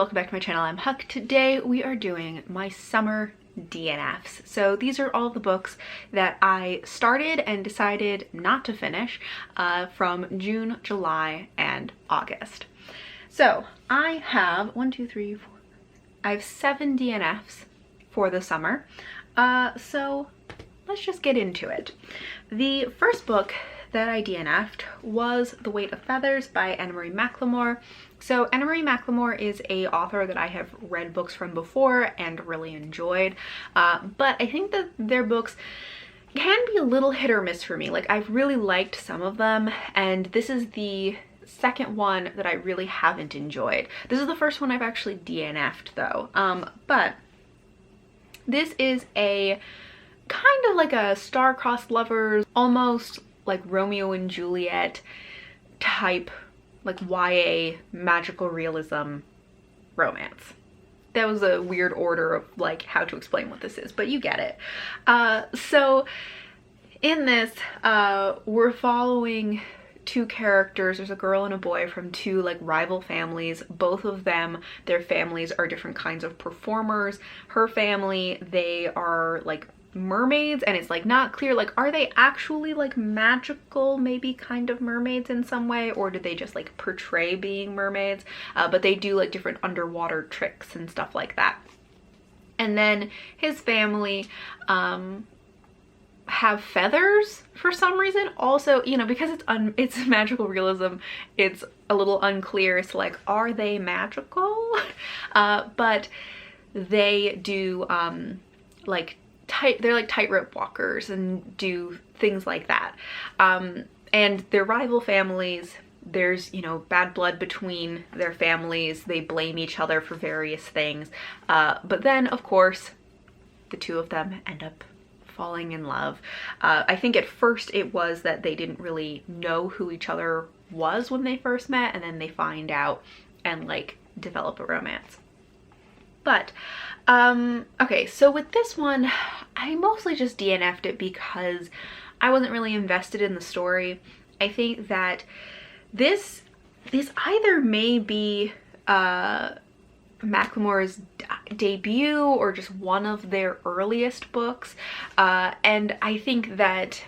welcome back to my channel. I'm Huck. Today we are doing my summer DNFs. So these are all the books that I started and decided not to finish from June, July, and August. So I have I have 7 DNFs for the summer. So let's just get into it. The first book that I DNF'd was The Weight of Feathers by Anna-Marie McLemore. So Anna-Marie McLemore is a author that I have read books from before and really enjoyed, but I think that their books can be a little hit or miss for me. Like, I've really liked some of them, and this is the second one that I really haven't enjoyed. This is the first one I've actually DNF'd though, but this is a kind of like a star-crossed lovers, almost like Romeo and Juliet type, like YA magical realism romance. That was a weird order of like how to explain what this is, but you get it. So in this, we're following 2 characters. There's a girl and a boy from 2 like rival families. Both of them, their families are different kinds of performers. Her family, they are like mermaids, and it's like not clear, like, are they actually like magical, maybe kind of mermaids in some way, or did they just like portray being mermaids? But they do like different underwater tricks and stuff like that. And then his family have feathers for some reason. Also, you know, because it's magical realism, it's a little unclear as to like, are they magical? But they do they're like tightrope walkers and do things like that. And their rival families, there's, you know, bad blood between their families. They blame each other for various things. But then, of course, the 2 of them end up falling in love. I think at first it was that they didn't really know who each other was when they first met, and then they find out and like develop a romance. But okay, so with this one, I mostly just DNF'd it because I wasn't really invested in the story. I think that this either may be McLemore's debut or just one of their earliest books, and I think that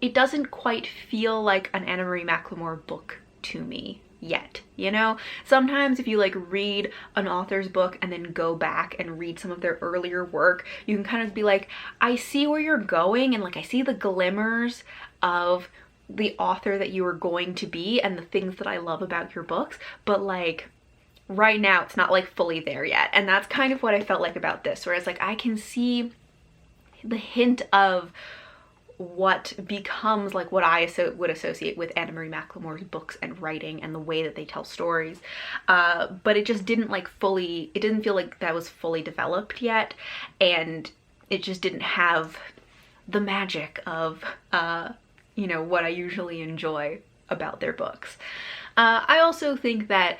it doesn't quite feel like an Anna-Marie McLemore book to me yet, you know? Sometimes if you like read an author's book and then go back and read some of their earlier work, you can kind of be like, I see where you're going, and like I see the glimmers of the author that you are going to be and the things that I love about your books, but like right now it's not like fully there yet. And that's kind of what I felt like about this, whereas like I can see the hint of what becomes like what I would associate with Anna-Marie McLemore's books and writing and the way that they tell stories, but it just didn't like fully, it didn't feel like that was fully developed yet, and it just didn't have the magic of you know, what I usually enjoy about their books. I also think that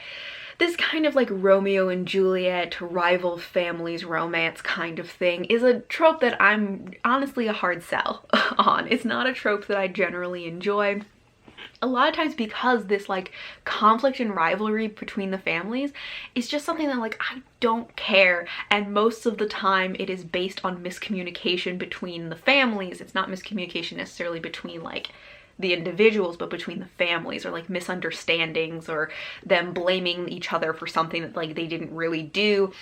this kind of like Romeo and Juliet, rival families romance kind of thing is a trope that I'm honestly a hard sell on. It's not a trope that I generally enjoy. A lot of times because this like conflict and rivalry between the families is just something that like I don't care, and most of the time it is based on miscommunication between the families. It's not miscommunication necessarily between like the individuals, but between the families, or like misunderstandings, or them blaming each other for something that like they didn't really do.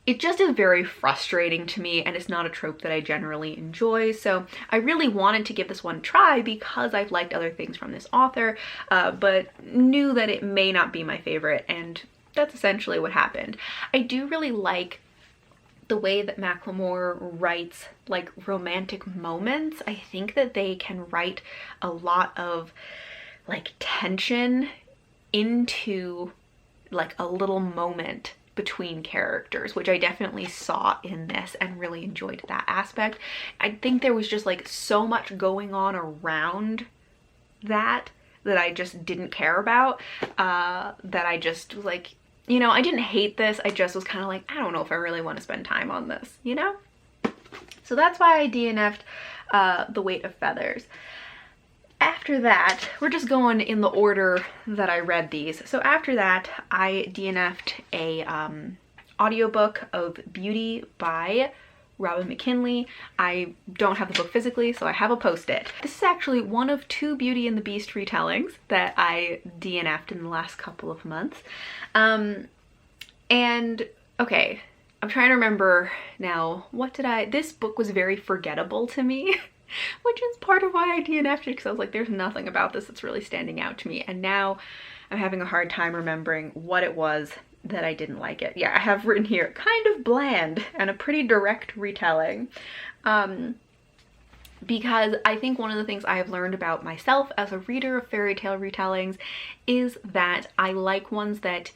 It just is very frustrating to me, and it's not a trope that I generally enjoy. So I really wanted to give this one a try because I've liked other things from this author, but knew that it may not be my favorite, and that's essentially what happened. I do really like the way that McLemore writes like romantic moments. I think that they can write a lot of like tension into like a little moment between characters, which I definitely saw in this and really enjoyed that aspect. I think there was just like so much going on around that I just didn't care about, that I just was like, you know, I didn't hate this, I just was kind of like, I don't know if I really want to spend time on this, you know? So that's why I DNF'd The Weight of Feathers. After that, we're just going in the order that I read these. So after that, I DNF'd a audiobook of Beauty by Robin McKinley. I don't have the book physically, so I have a post-it. This is actually one of 2 Beauty and the Beast retellings that I DNF'd in the last couple of months. And okay, I'm trying to remember now, this book was very forgettable to me, which is part of why I DNF'd it, because I was like, there's nothing about this that's really standing out to me. And now I'm having a hard time remembering what it was that I didn't like it. Yeah, I have written here, kind of bland and a pretty direct retelling. Because I think one of the things I have learned about myself as a reader of fairy tale retellings is that I like ones that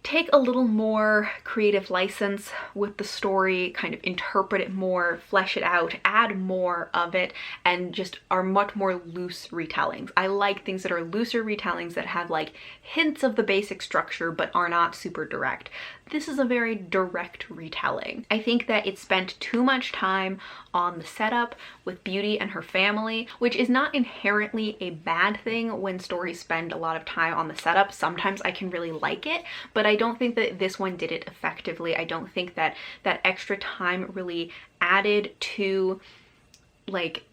take a little more creative license with the story, kind of interpret it more, flesh it out, add more of it, and just are much more loose retellings. I like things that are looser retellings that have like hints of the basic structure but are not super direct. This is a very direct retelling. I think that it spent too much time on the setup with Beauty and her family, which is not inherently a bad thing when stories spend a lot of time on the setup. Sometimes I can really like it, but I don't think that this one did it effectively. I don't think that that extra time really added to like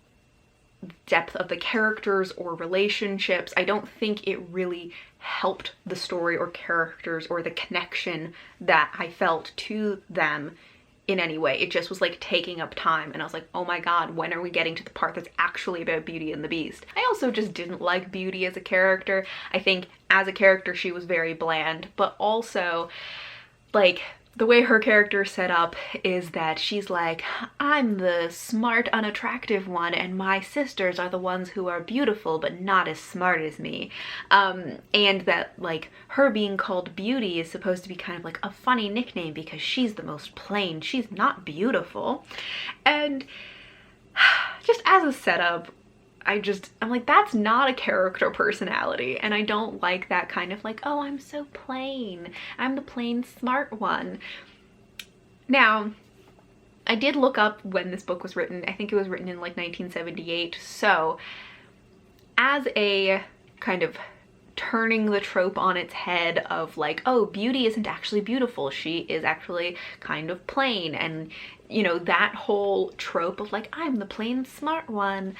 depth of the characters or relationships. I don't think it really helped the story or characters or the connection that I felt to them in any way. It just was like taking up time, and I was like, oh my god, when are we getting to the part that's actually about Beauty and the Beast? I also just didn't like Beauty as a character. I think as a character she was very bland, but also like the way her character is set up is that she's like, I'm the smart, unattractive one, and my sisters are the ones who are beautiful but not as smart as me. And that like her being called Beauty is supposed to be kind of like a funny nickname because she's the most plain. She's not beautiful. And just as a setup, I'm like, that's not a character personality, and I don't like that kind of like, oh, I'm so plain, I'm the plain smart one. Now, I did look up when this book was written. I think it was written in like 1978, so as a kind of turning the trope on its head of like, oh, Beauty isn't actually beautiful, she is actually kind of plain, and you know, that whole trope of like, I'm the plain smart one,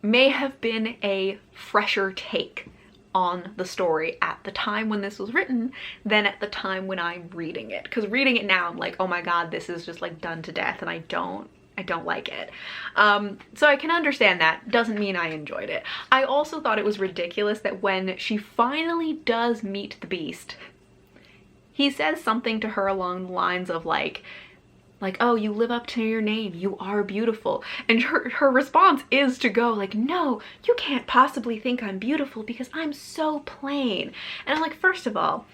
may have been a fresher take on the story at the time when this was written than at the time when I'm reading it. Because reading it now, I'm like, oh my god, this is just like done to death, and I don't like it. So I can understand that. Doesn't mean I enjoyed it. I also thought it was ridiculous that when she finally does meet the Beast, he says something to her along the lines of like, oh, you live up to your name, you are beautiful. And her response is to go like, no, you can't possibly think I'm beautiful because I'm so plain. And I'm like, first of all,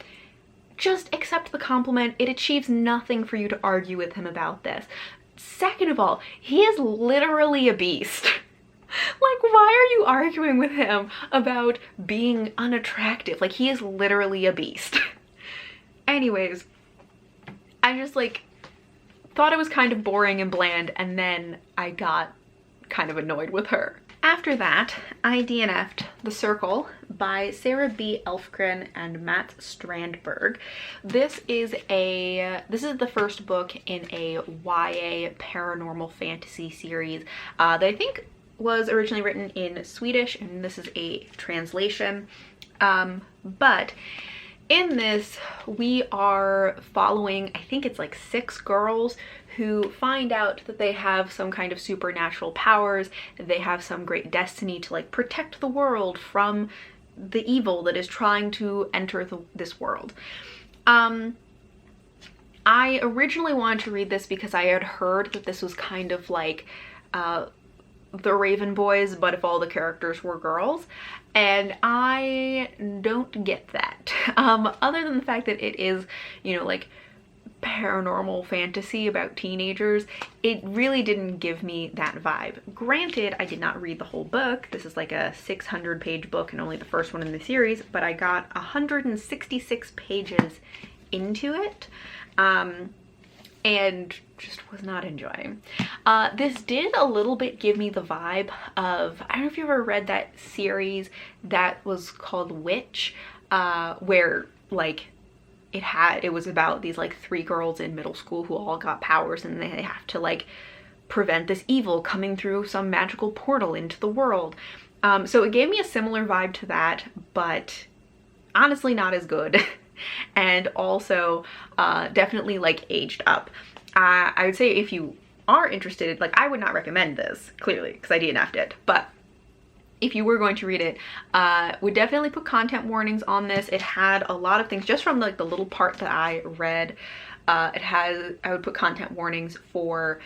just accept the compliment. It achieves nothing for you to argue with him about this. Second of all, he is literally a beast. Like, why are you arguing with him about being unattractive? Like, he is literally a beast. Anyways, I just like thought it was kind of boring and bland, and then I got kind of annoyed with her. After that, I DNF'd The Circle by Sarah B. Elfgren and Matt Strandberg. This is the first book in a YA paranormal fantasy series that I think was originally written in Swedish, and this is a translation. But in this, we are following, I think it's like 6 girls who find out that they have some kind of supernatural powers, that they have some great destiny to like protect the world from the evil that is trying to enter this world. I originally wanted to read this because I had heard that this was kind of like the Raven Boys, but if all the characters were girls, and I don't get that. Other than the fact that it is, you know, like paranormal fantasy about teenagers, it really didn't give me that vibe. Granted, I did not read the whole book. This is like a 600-page book and only the first one in the series, but I got 166 pages into it. and just was not enjoying. This did a little bit give me the vibe of, I don't know if you ever read that series that was called Witch, where like it was about these like 3 girls in middle school who all got powers, and they have to like prevent this evil coming through some magical portal into the world. So it gave me a similar vibe to that, but honestly not as good. And also definitely like aged up. I would say if you are interested, like I would not recommend this, clearly, because I DNF'd it, but if you were going to read it, would definitely put content warnings on this. It had a lot of things, just from like the little part that I read, I would put content warnings for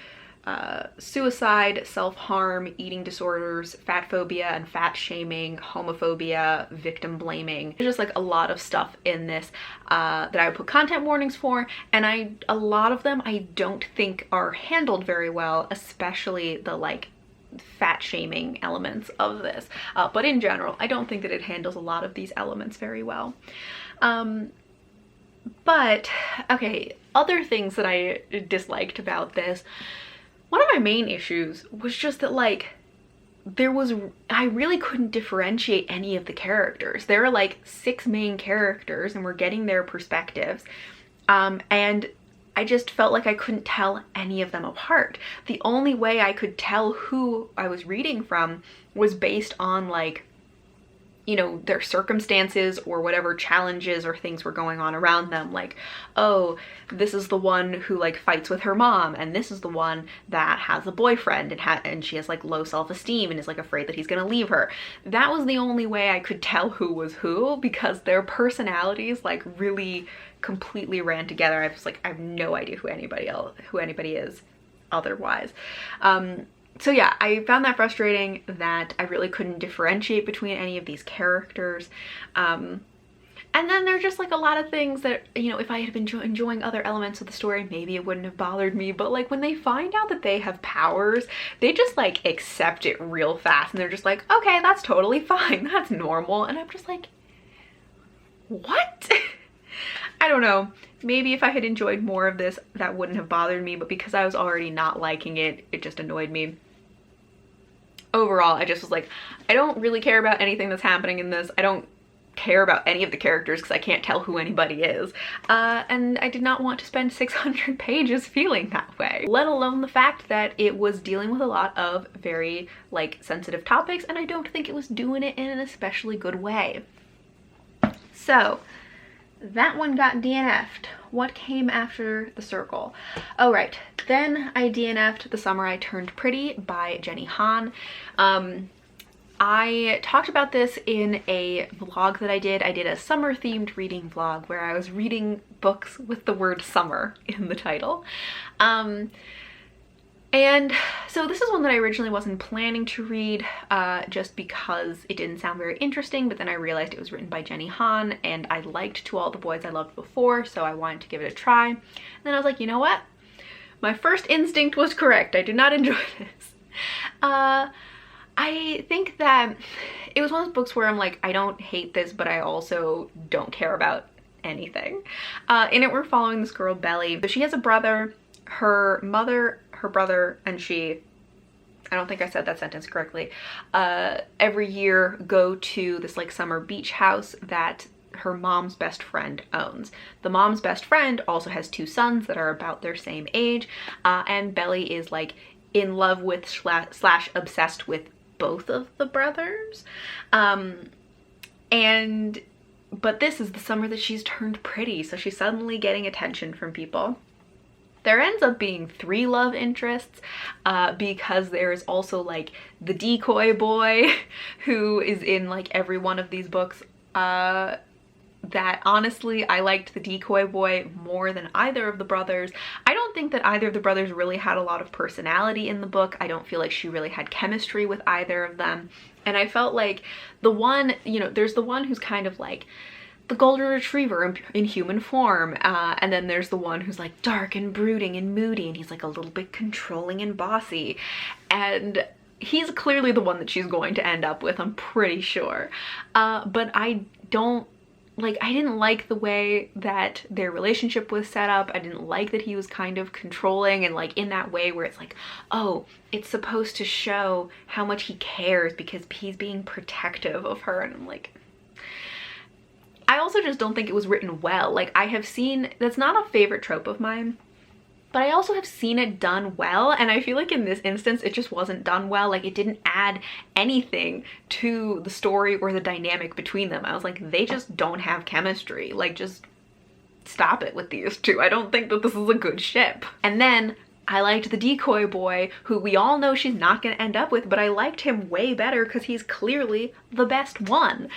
suicide, self-harm, eating disorders, fat phobia and fat shaming, homophobia, victim blaming. There's just like a lot of stuff in this that I would put content warnings for, and a lot of them I don't think are handled very well, especially the like fat shaming elements of this. But in general, I don't think that it handles a lot of these elements very well. But okay, other things that I disliked about this. One of my main issues was just that like I really couldn't differentiate any of the characters. There are like 6 main characters and we're getting their perspectives. And I just felt like I couldn't tell any of them apart. The only way I could tell who I was reading from was based on like, you know, their circumstances or whatever challenges or things were going on around them. Like, oh, this is the one who like fights with her mom, and this is the one that has a boyfriend and she has like low self-esteem and is like afraid that he's gonna leave her. That was the only way I could tell who was who, because their personalities like really completely ran together. I was like, I have no idea who anybody is otherwise. So yeah, I found that frustrating, that I really couldn't differentiate between any of these characters. And then there's just like a lot of things that, you know, if I had been enjoying other elements of the story, maybe it wouldn't have bothered me. But like when they find out that they have powers, they just like accept it real fast, and they're just like, okay, that's totally fine, that's normal. And I'm just like, what? I don't know. Maybe if I had enjoyed more of this, that wouldn't have bothered me, but because I was already not liking it, it just annoyed me. Overall, I just was like, I don't really care about anything that's happening in this. I don't care about any of the characters because I can't tell who anybody is. And I did not want to spend 600 pages feeling that way, let alone the fact that it was dealing with a lot of very like sensitive topics, and I don't think it was doing it in an especially good way. So that one got DNF'd. What came after The Circle? Oh right, then I DNF'd The Summer I Turned Pretty by Jenny Han. I talked about this in a vlog that I did. I did a summer themed reading vlog where I was reading books with the word summer in the title. And so this is one that I originally wasn't planning to read just because it didn't sound very interesting, but then I realized it was written by Jenny Han and I liked To All the Boys I Loved Before, so I wanted to give it a try. And then I was like, you know what? My first instinct was correct. I did not enjoy this. I think that it was one of those books where I'm like, I don't hate this, but I also don't care about anything. In it, we're following this girl, Belly. So she has a brother. Her mother, her brother, and she, I don't think I said that sentence correctly, every year go to this like summer beach house that her mom's best friend owns. The mom's best friend also has 2 sons that are about their same age, and Belly is like in love with slash obsessed with both of the brothers. But this is the summer that she's turned pretty, so she's suddenly getting attention from people. There ends up being 3 love interests because there is also like the decoy boy who is in like every one of these books. That honestly, I liked the decoy boy more than either of the brothers. I don't think that either of the brothers really had a lot of personality in the book. I don't feel like she really had chemistry with either of them. And I felt like the one, you know, there's the one who's kind of like the golden retriever in human form, and then there's the one who's like dark and brooding and moody, and he's like a little bit controlling and bossy, and he's clearly the one that she's going to end up with, I'm pretty sure. But I don't like, I didn't like the way that their relationship was set up. I didn't like that he was kind of controlling and like in that way where it's like, oh, it's supposed to show how much he cares because he's being protective of her. And I'm like, I also just don't think it was written well. Like, I have seen, that's not a favorite trope of mine, but I also have seen it done well, and I feel like in this instance it just wasn't done well. Like, it didn't add anything to the story or the dynamic between them. I was like, they just don't have chemistry. Like, just stop it with these two. I don't think that this is a good ship. And then I liked the decoy boy, who we all know she's not gonna end up with, but I liked him way better because he's clearly the best one.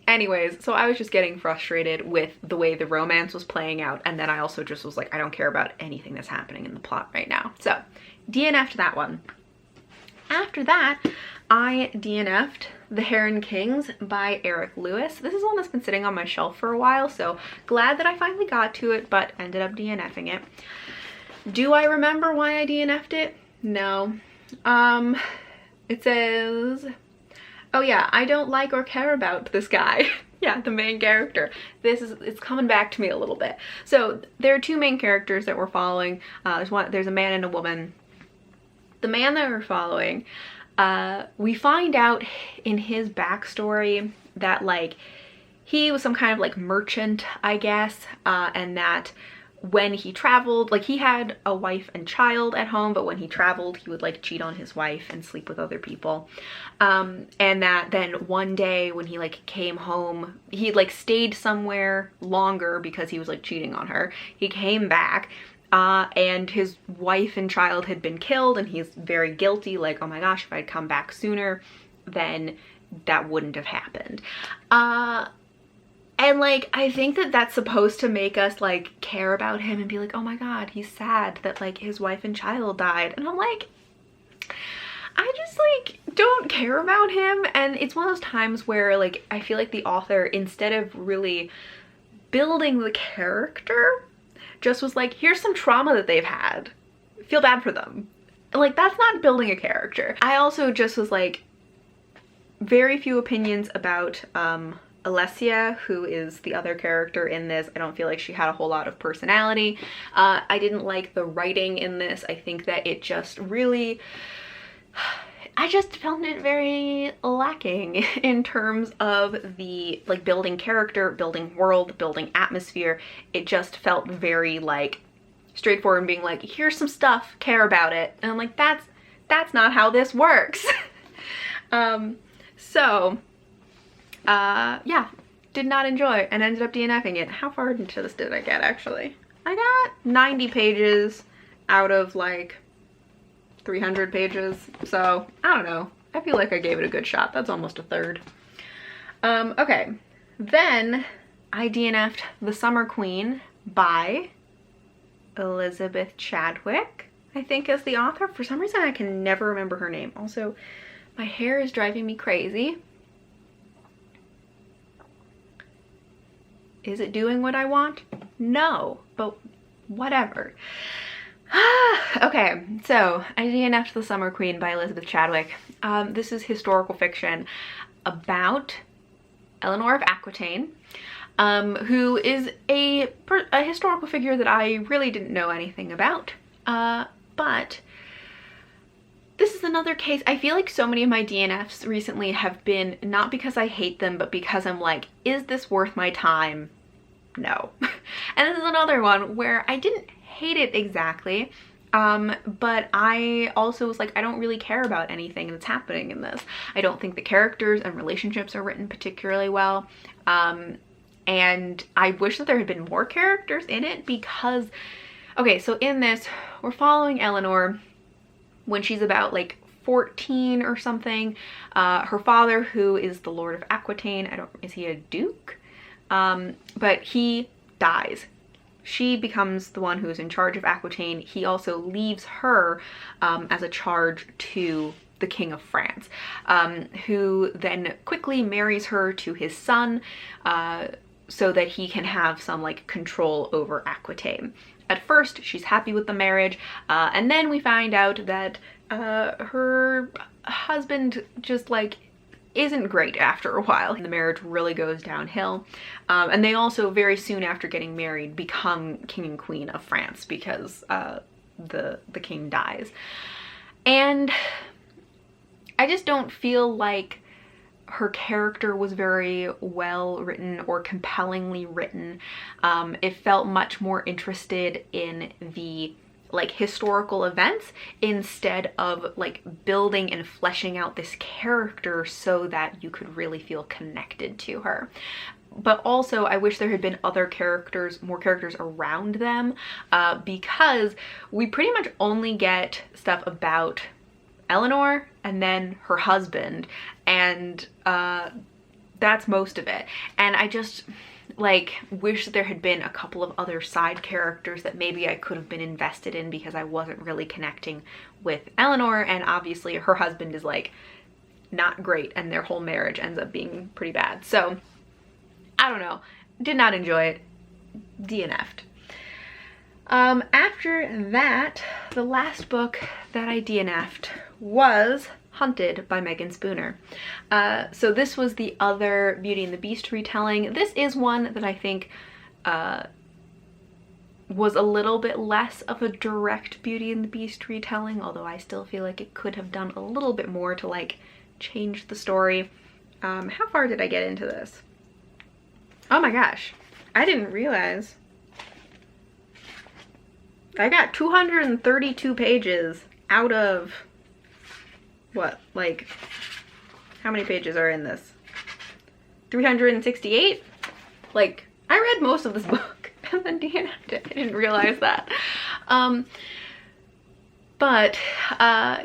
Anyways, so I was just getting frustrated with the way the romance was playing out, and then I also just was like, I don't care about anything that's happening in the plot right now. So, DNF'd that one. After that, I DNF'd The Heron Kings by Eric Lewis. This is one that's been sitting on my shelf for a while, so glad that I finally got to it, but ended up DNFing it. Do I remember why I DNF'd it? No. It says, oh yeah, I don't like or care about this guy. Yeah, the main character. It's coming back to me a little bit. So there are two main characters that we're following. There's a man and a woman. The man that we're following, we find out in his backstory that like he was some kind of like merchant, I guess, and that when he traveled, like he had a wife and child at home, but when he traveled he would like cheat on his wife and sleep with other people, and that then one day when he like came home, he like stayed somewhere longer because he was like cheating on her. He came back and his wife and child had been killed, and he's very guilty, like, oh my gosh, if I'd come back sooner then that wouldn't have happened. And like, I think that that's supposed to make us like care about him and be like, oh my god, he's sad that like his wife and child died. And I'm like, I just like don't care about him. And it's one of those times where like I feel like the author, instead of really building the character, just was like, here's some trauma that they've had, feel bad for them. Like, that's not building a character. I also just was like, very few opinions about Alessia, who is the other character in this. I don't feel like she had a whole lot of personality. I didn't like the writing in this. I think that it just really, I just found it very lacking in terms of the like building character, building world, building atmosphere. It just felt very like straightforward and being like, here's some stuff, care about it. And I'm like, that's not how this works. Yeah, did not enjoy and ended up DNFing it. How far into this did I get, actually? I got 90 pages out of like 300 pages, so I don't know. I feel like I gave it a good shot. That's almost a third. Okay, then I DNF'd The Summer Queen by Elizabeth Chadwick, I think is the author. For some reason I can never remember her name. Also, my hair is driving me crazy. Is it doing what I want? No, but whatever. Okay, so I DNF'd The Summer Queen by Elizabeth Chadwick. This is historical fiction about Eleanor of Aquitaine, who is a historical figure that I really didn't know anything about. But this is another case. I feel like so many of my DNFs recently have been not because I hate them, but because I'm like, is this worth my time? No. And this is another one where I didn't hate it exactly, but I also was like, I don't really care about anything that's happening in this. I don't think the characters and relationships are written particularly well, and I wish that there had been more characters in it because, okay, so in this, we're following Eleanor when she's about like 14 or something. Her father, who is the Lord of Aquitaine, is he a duke? But he dies. She becomes the one who is in charge of Aquitaine. He also leaves her as a charge to the King of France, who then quickly marries her to his son so that he can have some like control over Aquitaine. At first, she's happy with the marriage, and then we find out that her husband just like isn't great after a while. The marriage really goes downhill. And they also very soon after getting married become king and queen of France because the king dies. And I just don't feel like her character was very well written or compellingly written. It felt much more interested in the like historical events instead of like building and fleshing out this character so that you could really feel connected to her. But also I wish there had been other characters, more characters around them, because we pretty much only get stuff about Eleanor and then her husband, and that's most of it. And I just like wish there had been a couple of other side characters that maybe I could have been invested in, because I wasn't really connecting with Eleanor, and obviously her husband is like not great and their whole marriage ends up being pretty bad. So I don't know, did not enjoy it, DNF'd. After that, the last book that I DNF'd was Hunted by Megan Spooner. So this was the other Beauty and the Beast retelling. This is one that I think was a little bit less of a direct Beauty and the Beast retelling, although I still feel like it could have done a little bit more to like change the story. How far did I get into this? Oh my gosh, I didn't realize. I got 232 pages out of what, like, how many pages are in this? 368? Like, I read most of this book and then DNF'd it. I didn't realize that.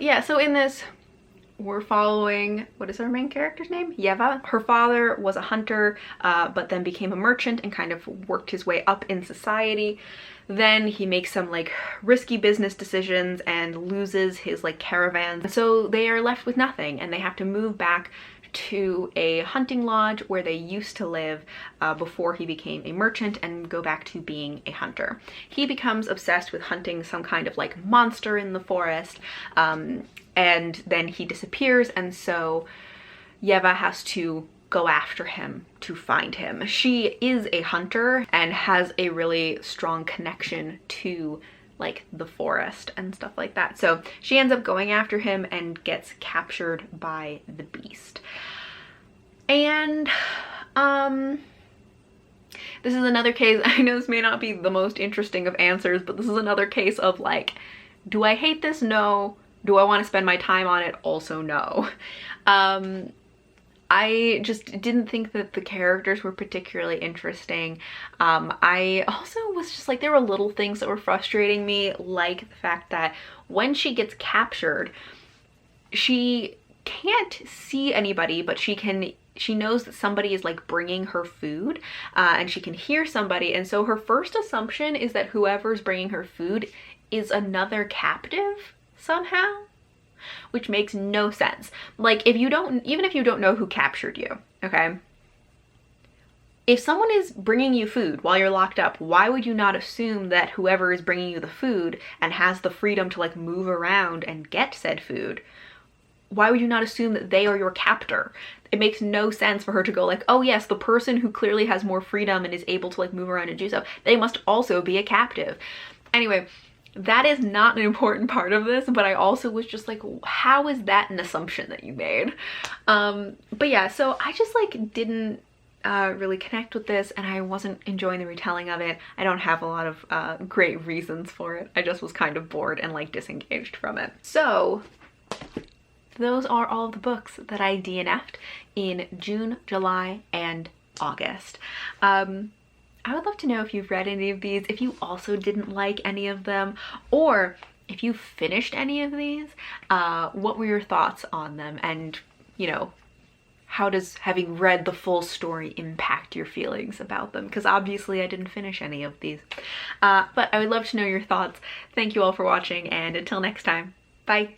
Yeah, so in this, we're following, what is our main character's name? Yeva. Her father was a hunter, but then became a merchant and kind of worked his way up in society. Then he makes some like risky business decisions and loses his like caravan. So they are left with nothing and they have to move back to a hunting lodge where they used to live before he became a merchant and go back to being a hunter. He becomes obsessed with hunting some kind of like monster in the forest, and then he disappears, and so Yeva has to go after him to find him. She is a hunter and has a really strong connection to like the forest and stuff like that. So she ends up going after him and gets captured by the beast. And this is another case, I know this may not be the most interesting of answers, but this is another case of like, do I hate this? No. Do I want to spend my time on it? Also no. I just didn't think that the characters were particularly interesting. I also was just like, there were little things that were frustrating me, like the fact that when she gets captured, she can't see anybody, but she knows that somebody is like bringing her food, and she can hear somebody. And so her first assumption is that whoever's bringing her food is another captive somehow, which makes no sense. Like, even if you don't know who captured you, okay? If someone is bringing you food while you're locked up, why would you not assume that whoever is bringing you the food and has the freedom to like move around and get said food, why would you not assume that they are your captor? It makes no sense for her to go like, oh yes, the person who clearly has more freedom and is able to like move around and do so, they must also be a captive. Anyway, that is not an important part of this, but I also was just like, how is that an assumption that you made? But yeah, so I just like didn't really connect with this, and I wasn't enjoying the retelling of it. I don't have a lot of great reasons for it. I just was kind of bored and like disengaged from it. So those are all the books that I DNF'd in June, July, and August. I would love to know if you've read any of these, if you also didn't like any of them, or if you finished any of these, what were your thoughts on them? And, you know, how does having read the full story impact your feelings about them? Because obviously I didn't finish any of these. But I would love to know your thoughts. Thank you all for watching, and until next time, bye.